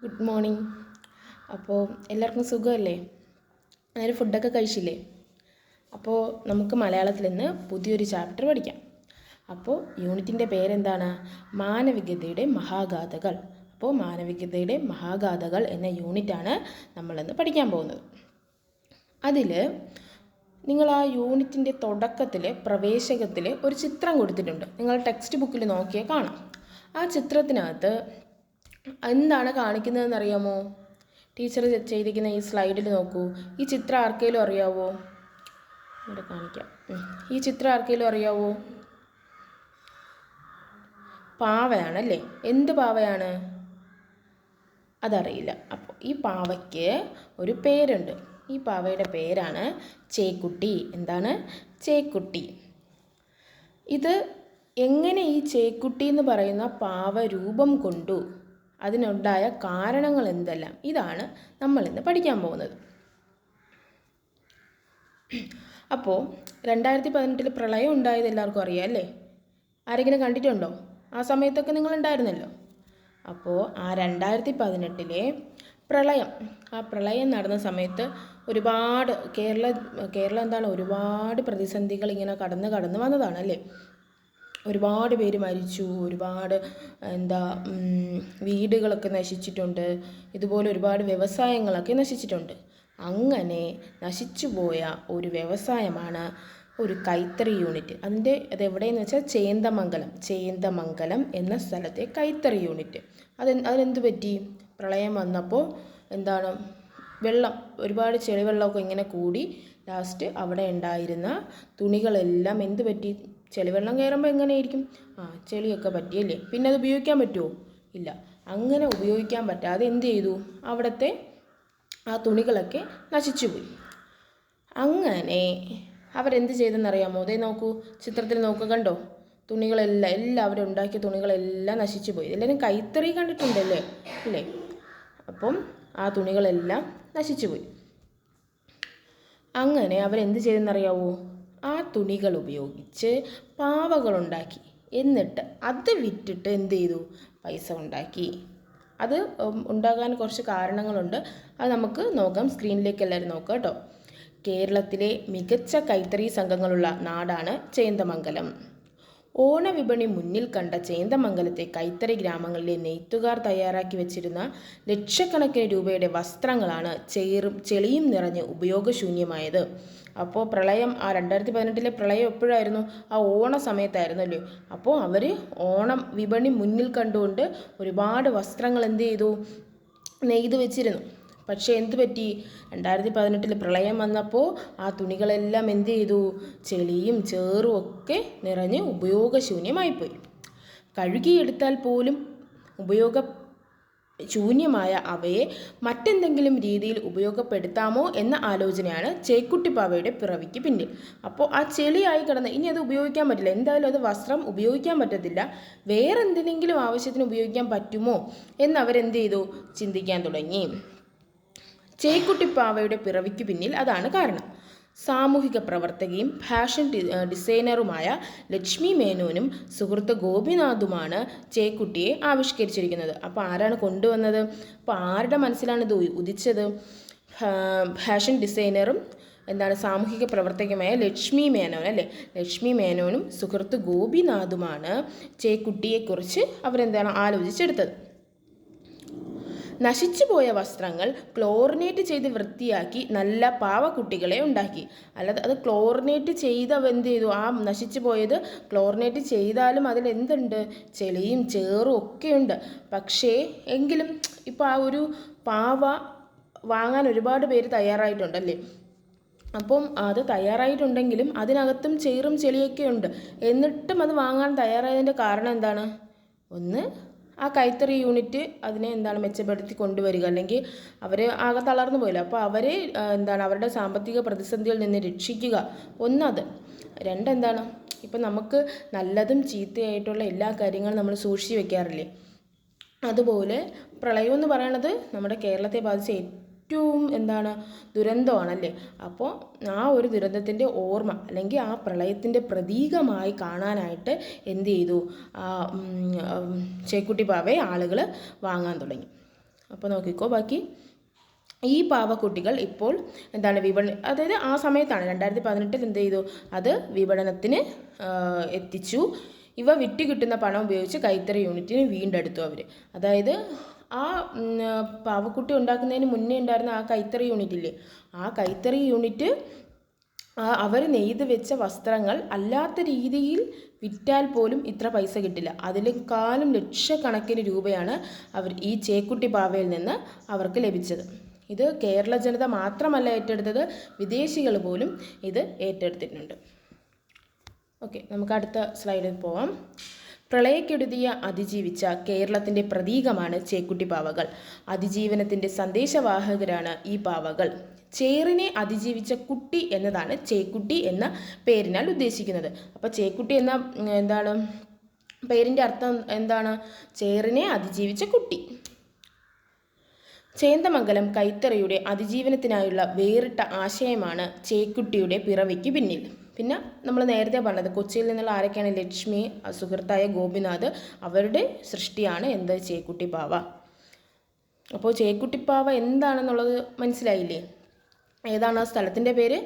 Good morning. അപ്പോൾ എല്ലാവർക്കും സുഖമല്ലേ? അന്നേരം ഫുഡൊക്കെ കഴിച്ചില്ലേ? അപ്പോൾ നമുക്ക് മലയാളത്തിൽ നിന്ന് പുതിയൊരു ചാപ്റ്റർ പഠിക്കാം. അപ്പോൾ യൂണിറ്റിൻ്റെ പേരെന്താണ്? മാനവികതയുടെ മഹാഗാഥകൾ. അപ്പോൾ മാനവികതയുടെ മഹാഗാഥകൾ എന്ന യൂണിറ്റാണ് നമ്മളിന്ന് പഠിക്കാൻ പോകുന്നത്. അതിൽ നിങ്ങൾ ആ യൂണിറ്റിൻ്റെ തുടക്കത്തിൽ പ്രവേശകത്തിൽ ഒരു ചിത്രം കൊടുത്തിട്ടുണ്ട്. നിങ്ങൾ ടെക്സ്റ്റ് ബുക്കിൽ നോക്കിയാൽ കാണാം. ആ ചിത്രത്തിനകത്ത് എന്താണ് കാണിക്കുന്നതെന്ന് അറിയാമോ? ടീച്ചർ ചെയ്തിരിക്കുന്ന ഈ സ്ലൈഡിൽ നോക്കൂ. ഈ ചിത്രം ആർക്കെങ്കിലും അറിയാവോ? ഇവിടെ കാണിക്കാം. ഈ ചിത്രം ആർക്കെങ്കിലും അറിയാവോ? പാവയാണല്ലേ. എന്ത് പാവയാണ്? അതറിയില്ല. അപ്പോൾ ഈ പാവയ്ക്ക് ഒരു പേരുണ്ട്. ഈ പാവയുടെ പേരാണ് ചേക്കുട്ടി. എന്താണ്? ചേക്കുട്ടി. ഇത് എങ്ങനെ ഈ ചേക്കുട്ടി എന്ന് പറയുന്ന പാവ രൂപം കൊണ്ടു, അതിനുണ്ടായ കാരണങ്ങൾ എന്തെല്ലാം, ഇതാണ് നമ്മളിന്ന് പഠിക്കാൻ പോകുന്നത്. അപ്പോൾ 2018 പ്രളയം ഉണ്ടായത് എല്ലാവർക്കും അറിയാം അല്ലേ? ആരെങ്കിലും കണ്ടിട്ടുണ്ടോ? ആ സമയത്തൊക്കെ നിങ്ങളുണ്ടായിരുന്നല്ലോ. അപ്പോൾ ആ 2018 പ്രളയം, ആ പ്രളയം നടന്ന സമയത്ത് ഒരുപാട് കേരളം എന്താണ്, ഒരുപാട് പ്രതിസന്ധികൾ ഇങ്ങനെ കടന്ന് വന്നതാണ് അല്ലേ? ഒരുപാട് പേര് മരിച്ചു, ഒരുപാട് വീടുകളൊക്കെ നശിച്ചിട്ടുണ്ട്, ഇതുപോലെ ഒരുപാട് വ്യവസായങ്ങളൊക്കെ നശിച്ചിട്ടുണ്ട്. അങ്ങനെ നശിച്ചു പോയ ഒരു വ്യവസായമാണ് ഒരു കൈത്തറി യൂണിറ്റ്. അതെവിടെയെന്ന് വെച്ചാൽ ചേന്ദമംഗലം എന്ന സ്ഥലത്തെ കൈത്തറി യൂണിറ്റ്. അതിനെന്ത് പറ്റി? പ്രളയം വന്നപ്പോൾ ഒരുപാട് ചെളിവെള്ളമൊക്കെ ഇങ്ങനെ കൂടി ലാസ്റ്റ് അവിടെ ഉണ്ടായിരുന്ന തുണികളെല്ലാം എന്ത് പറ്റി? ചെളിവെള്ളം കയറുമ്പോൾ എങ്ങനെയായിരിക്കും? ചെളിയൊക്കെ പറ്റിയല്ലേ. പിന്നെ അത് ഉപയോഗിക്കാൻ പറ്റുമോ? ഇല്ല. അങ്ങനെ ഉപയോഗിക്കാൻ പറ്റാതെ എന്ത് ചെയ്തു? അവിടുത്തെ ആ തുണികളൊക്കെ നശിച്ചുപോയി. അങ്ങനെ അവരെന്ത് ചെയ്തെന്നറിയാമോ? അതേ നോക്കൂ, ചിത്രത്തിൽ നോക്കുക, കണ്ടോ? എല്ലാവരും ഉണ്ടാക്കിയ തുണികളെല്ലാം നശിച്ചു പോയി. എല്ലാവരും കൈത്തറി കണ്ടിട്ടുണ്ടല്ലേ അല്ലേ? അപ്പം ആ തുണികളെല്ലാം നശിച്ചു പോയി. അങ്ങനെ അവരെന്ത് ചെയ്തെന്നറിയാവോ? ആ തുണികൾ ഉപയോഗിച്ച് പാവകളുണ്ടാക്കി. എന്നിട്ട് അത് വിറ്റിട്ട് എന്ത് ചെയ്തു? പൈസ ഉണ്ടാക്കി. അത് ഉണ്ടാകാൻ കുറച്ച് കാരണങ്ങളുണ്ട്. അത് നമുക്ക് നോക്കാം. സ്ക്രീനിലേക്ക് എല്ലാവരും നോക്കാം കേട്ടോ. കേരളത്തിലെ മികച്ച കൈത്തറി സംഘങ്ങളുള്ള നാടാണ് ചേന്ദമംഗലം. ഓണവിപണി മുന്നിൽ കണ്ട ചേന്ദമംഗലത്തെ കൈത്തറി ഗ്രാമങ്ങളിലെ നെയ്ത്തുകാർ തയ്യാറാക്കി വെച്ചിരുന്ന ലക്ഷക്കണക്കിന് രൂപയുടെ വസ്ത്രങ്ങളാണ് ചെളിയും നിറഞ്ഞ് ഉപയോഗശൂന്യമായത്. അപ്പോൾ പ്രളയം, ആ 2018 പ്രളയം എപ്പോഴായിരുന്നു? ആ ഓണ സമയത്തായിരുന്നല്ലോ. അപ്പോൾ അവർ ഓണം വിപണി മുന്നിൽ കണ്ടുകൊണ്ട് ഒരുപാട് വസ്ത്രങ്ങൾ എന്ത് ചെയ്തു? നെയ്ത് വെച്ചിരുന്നു. പക്ഷേ എന്ത് പറ്റി? 2018 പ്രളയം വന്നപ്പോൾ ആ തുണികളെല്ലാം എന്ത് ചെയ്തു? ചെളിയും ചേറും ഒക്കെ ഉപയോഗശൂന്യമായിപ്പോയി. കഴുകിയെടുത്താൽ പോലും ഉപയോഗശൂന്യമായ അവയെ മറ്റെന്തെങ്കിലും രീതിയിൽ ഉപയോഗപ്പെടുത്താമോ എന്ന ആലോചനയാണ് ചേക്കുട്ടിപ്പാവയുടെ പിറവിക്ക് പിന്നിൽ. അപ്പോൾ ആ ചെളിയായി കിടന്ന് ഇനി അത് ഉപയോഗിക്കാൻ പറ്റില്ല. എന്തായാലും അത് വസ്ത്രം ഉപയോഗിക്കാൻ പറ്റത്തില്ല. വേറെ എന്തിനെങ്കിലും ആവശ്യത്തിന് ഉപയോഗിക്കാൻ പറ്റുമോ എന്നവരെന്ത് ചെയ്തു? ചിന്തിക്കാൻ തുടങ്ങി. ചേക്കുട്ടിപ്പാവയുടെ പിറവിക്ക് പിന്നിൽ അതാണ് കാരണം. സാമൂഹിക പ്രവർത്തകയും ഫാഷൻ ഡിസൈനറുമായ ലക്ഷ്മി മേനോനും സുഹൃത്ത് ഗോപിനാഥുമാണ് ചേക്കുട്ടിയെ ആവിഷ്കരിച്ചിരിക്കുന്നത്. അപ്പോൾ ആരാണ് കൊണ്ടുവന്നത്? അപ്പോൾ ആരുടെ മനസ്സിലാണ് ഇത് ഉദിച്ചത്? ഫാഷൻ ഡിസൈനറും സാമൂഹിക പ്രവർത്തകയുമായ ലക്ഷ്മി മേനോനും സുഹൃത്ത് ഗോപിനാഥുമാണ് ചേക്കുട്ടിയെക്കുറിച്ച് ആലോചിച്ചെടുത്തത്. നശിച്ചുപോയ വസ്ത്രങ്ങൾ ക്ലോറിനേറ്റ് ചെയ്ത് വൃത്തിയാക്കി നല്ല പാവക്കുട്ടികളെ ഉണ്ടാക്കി. അല്ലാതെ അത് ക്ലോറിനേറ്റ് എന്ത് ചെയ്തു? ആ നശിച്ചു പോയത് ക്ലോറിനേറ്റ് ചെയ്താലും അതിൽ എന്തുണ്ട്? ചെളിയും ചേറും ഒക്കെയുണ്ട്. പക്ഷേ എങ്കിലും ഇപ്പോൾ ആ ഒരു പാവ വാങ്ങാൻ ഒരുപാട് പേര് തയ്യാറായിട്ടുണ്ടല്ലേ. അപ്പം അത് തയ്യാറായിട്ടുണ്ടെങ്കിലും അതിനകത്തും ചേറും ചെളിയൊക്കെ ഉണ്ട്. എന്നിട്ടും അത് വാങ്ങാൻ തയ്യാറായതിൻ്റെ കാരണം എന്താണ്? ഒന്ന്, ആ കൈത്തറി യൂണിറ്റ് അതിനെ മെച്ചപ്പെടുത്തി കൊണ്ടുവരിക, അല്ലെങ്കിൽ അവർ ആകെ തളർന്നു പോയില്ല. അപ്പോൾ അവരെ അവരുടെ സാമ്പത്തിക പ്രതിസന്ധിയിൽ നിന്ന് രക്ഷിക്കുക. ഒന്നത്. രണ്ടെന്താണ്? ഇപ്പം നമുക്ക് നല്ലതും ചീത്തയായിട്ടുള്ള എല്ലാ കാര്യങ്ങളും നമ്മൾ സൂക്ഷിച്ച് വെക്കാറില്ലേ? അതുപോലെ പ്രളയം എന്ന് പറയുന്നത് നമ്മുടെ കേരളത്തെ ബാധിച്ച ഏറ്റവും ദുരന്തമാണല്ലേ. അപ്പോൾ ആ ഒരു ദുരന്തത്തിൻ്റെ ഓർമ്മ, അല്ലെങ്കിൽ ആ പ്രളയത്തിൻ്റെ പ്രതീകമായി കാണാനായിട്ട് എന്ത് ചെയ്തു? ചേക്കുട്ടി പാവയെ ആളുകൾ വാങ്ങാൻ തുടങ്ങി. അപ്പോൾ നോക്കിക്കോ ബാക്കി. ഈ പാവക്കുട്ടികൾ ഇപ്പോൾ എന്താണ് അതായത് ആ സമയത്താണ് 2018 എന്ത് ചെയ്തു, അത് വിപണനത്തിന് എത്തിച്ചു. ഇവ വിറ്റ് കിട്ടുന്ന പണം ഉപയോഗിച്ച് കൈത്തറി യൂണിറ്റിന് വീണ്ടെടുത്തു അവർ. അതായത് ആ പാവക്കുട്ടി ഉണ്ടാക്കുന്നതിന് മുന്നേ ഉണ്ടായിരുന്ന ആ കൈത്തറി യൂണിറ്റില്ലേ, ആ കൈത്തറി യൂണിറ്റ് അവർ നെയ്ത് വെച്ച വസ്ത്രങ്ങൾ അല്ലാത്ത രീതിയിൽ വിറ്റാൽ പോലും ഇത്ര പൈസ കിട്ടില്ല. അതിലേക്കാളും ലക്ഷക്കണക്കിന് രൂപയാണ് ഈ ചേക്കുട്ടി പാവയിൽ നിന്ന് അവർക്ക് ലഭിച്ചത്. ഇത് കേരള ജനത മാത്രമല്ല ഏറ്റെടുത്തത്, വിദേശികൾ പോലും ഇത് ഏറ്റെടുത്തിട്ടുണ്ട്. ഓക്കെ, നമുക്ക് അടുത്ത സ്ലൈഡിൽ പോവാം. പ്രളയക്കെടുതിയെ അതിജീവിച്ച കേരളത്തിൻ്റെ പ്രതീകമാണ് ചേക്കുട്ടി പാവകൾ. അതിജീവനത്തിൻ്റെ സന്ദേശവാഹകരാണ് ഈ പാവകൾ. ചേറിനെ അതിജീവിച്ച കുട്ടി എന്നതാണ് ചേക്കുട്ടി എന്ന പേരിനാൽ ഉദ്ദേശിക്കുന്നത്. അപ്പോൾ ചേക്കുട്ടി എന്ന എന്താണ് പേരിൻ്റെ അർത്ഥം എന്താണ്? ചേറിനെ അതിജീവിച്ച കുട്ടി. ചേന്ദമംഗലം കൈത്തറിയുടെ അതിജീവനത്തിനായുള്ള വേറിട്ട ആശയമാണ് ചേക്കുട്ടിയുടെ പിറവിക്ക് പിന്നിൽ. പിന്നെ നമ്മൾ നേരത്തെ പറഞ്ഞത് കൊച്ചിയിൽ നിന്നുള്ള ആരൊക്കെയാണ്? ലക്ഷ്മി, സുഹൃത്തായ ഗോപിനാഥ്, അവരുടെ സൃഷ്ടിയാണ് എന്ത്? ചേക്കുട്ടി പാവ. അപ്പോൾ ചേക്കുട്ടി പാവ എന്താണെന്നുള്ളത് മനസ്സിലായില്ലേ? ഏതാണ് ആ സ്ഥലത്തിൻ്റെ പേര്?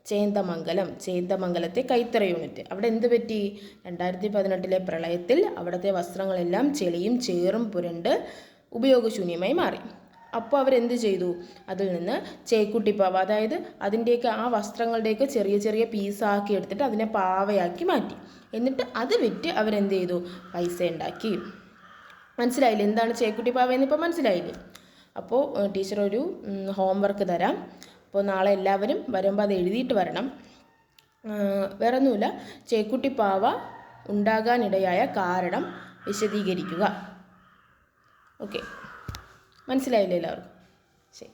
ചേന്ദമംഗലം. ചേന്ദമംഗലത്തെ കൈത്തറി യൂണിറ്റ്. അവിടെ എന്ത് പറ്റി? 2018 പ്രളയത്തിൽ അവിടുത്തെ വസ്ത്രങ്ങളെല്ലാം ചെളിയും ചേറും പുരണ്ട് ഉപയോഗശൂന്യമായി മാറി. അപ്പോൾ അവരെന്ത് ചെയ്തു? അതിൽ നിന്ന് ചേക്കുട്ടിപ്പാവ, അതായത് അതിൻ്റെയൊക്കെ ആ വസ്ത്രങ്ങളുടെയൊക്കെ ചെറിയ ചെറിയ പീസാക്കി എടുത്തിട്ട് അതിനെ പാവയാക്കി മാറ്റി. എന്നിട്ട് അത് വിറ്റ് അവരെന്ത് ചെയ്തു? പൈസ ഉണ്ടാക്കി. മനസ്സിലായില്ലേ എന്താണ് ചേക്കുട്ടിപ്പാവ എന്നിപ്പോൾ മനസ്സിലായില്ലേ? അപ്പോൾ ടീച്ചർ ഒരു ഹോംവർക്ക് തരാം. അപ്പോൾ നാളെ എല്ലാവരും വരുമ്പോൾ അത് എഴുതിയിട്ട് വരണം. വേറെ ഒന്നുമില്ല, ചേക്കുട്ടിപ്പാവ ഉണ്ടാകാനിടയായ കാരണം വിശദീകരിക്കുക. ഓക്കെ, മനസ്സിലായില്ലേ എല്ലാവർക്കും? ശരി.